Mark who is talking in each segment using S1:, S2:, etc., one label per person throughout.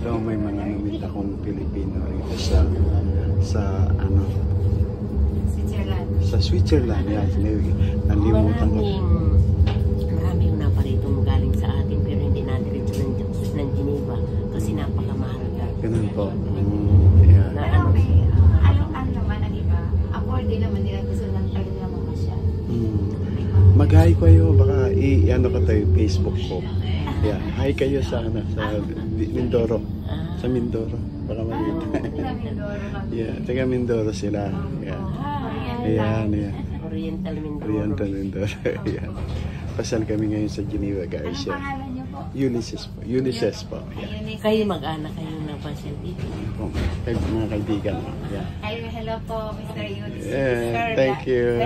S1: Ito may mga namit akong Pilipino rito sa ano,
S2: Switzerland.
S1: Sa Switzerland. Yan, nalimutan ko.
S3: Maraming naparitong galing sa atin pero hindi natin ito ng Geneva kasi napakamahal ka.
S1: Ganun po. Yan.
S2: Pero may ano naman ang iba. Afford din naman nila gusto lang tayo nila mamasyal.
S1: Mag-hi kayo, baka i-ano ka tayo, Facebook ko. Yeah, hi kayo sa Mindoro. Sa Mindoro. Baka malita. Yeah, taga Mindoro sila. Yeah. Ayan, ayan.
S3: Oriental Mindoro.
S1: Oriental Mindoro. Ayan. Pasal kami ngayon sa Geneva, guys.
S2: Anong pangalan niyo po?
S1: Ulysses po. Ulysses po. Yeah.
S3: Kayo mag-anak kayo ng pasyal dito.
S1: Mga kaibigan. Yeah.
S2: Hello po, Mr. Ulysses.
S1: Yeah, thank you.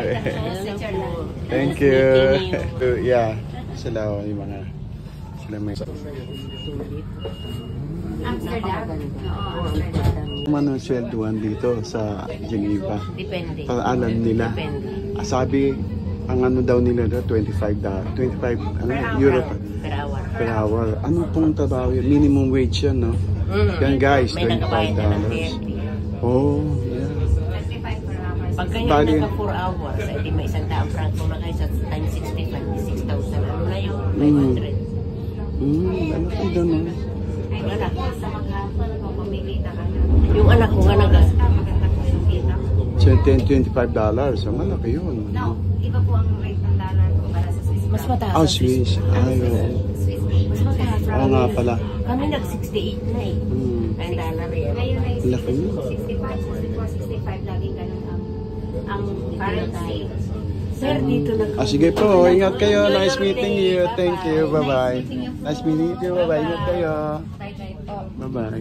S2: Switzerland.
S1: Thank you. Yeah. Sila yung mga sila may
S2: Amsterdam.
S1: Manong swelduhan dito sa Geneva.
S3: Depende.
S1: Para alam nila.
S3: Depende.
S1: Sabi, ang ano daw nila daw, 25 euro
S3: Per hour.
S1: per hour. Ano pong trabaho yun? Minimum wage yan, no? Yan guys,
S3: May nakabayad na ng
S1: $25. Oh, yeah.
S2: 25 per hour.
S3: Pag kanya naka 4 hours, edi may 100 franco na kayo sa times 65, 6,000. Ano na yun? 500.
S1: Ano kayo doon, no?
S2: Ay, wala po sa mga pamilita ka na.
S3: Yung anak ko nga
S2: Maganda po yung kita.
S1: $25. Ang malaki yun.
S2: No, iba po ang rate ng dollar ko para sa Swiss.
S3: mas mataas.
S1: Ah, Swiss. Ay, oo.
S2: Swiss.
S3: Mas mataas.
S1: Oo nga pala.
S3: Kami nag-68 na eh. Ang dollar yan.
S2: Ngayon ay
S1: Laki yun.
S2: 65, 65 laging ganun ang currency.
S3: Sir, dito na.
S1: Sige po, ingat kayo. Nice meeting you. Thank you. Bye-bye. Nice meeting you. Bye-bye. Ingat kayo.
S2: Bye-bye po.
S1: Bye-bye.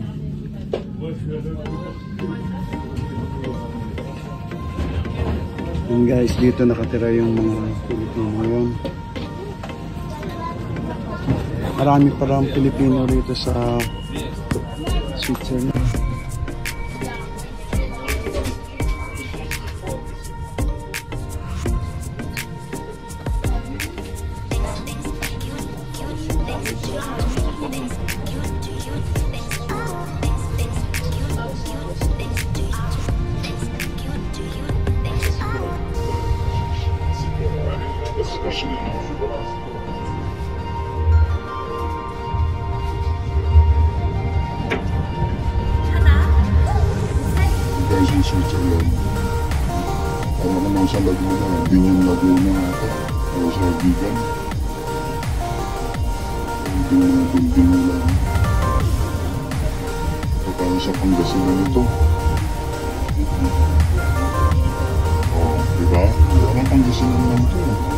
S1: Yun guys, dito nakatira yung mga Pilipino ngayon. Marami parang Pilipino rito sa Switzerland.
S4: Guys in Switzerland, para naman sa Laguna, hindi yung Laguna natin, o sa Bigan. Hindi yung building nila. So, parang sa Pangasinan ito. Oh, diba? Parang Pangasinan lang ito.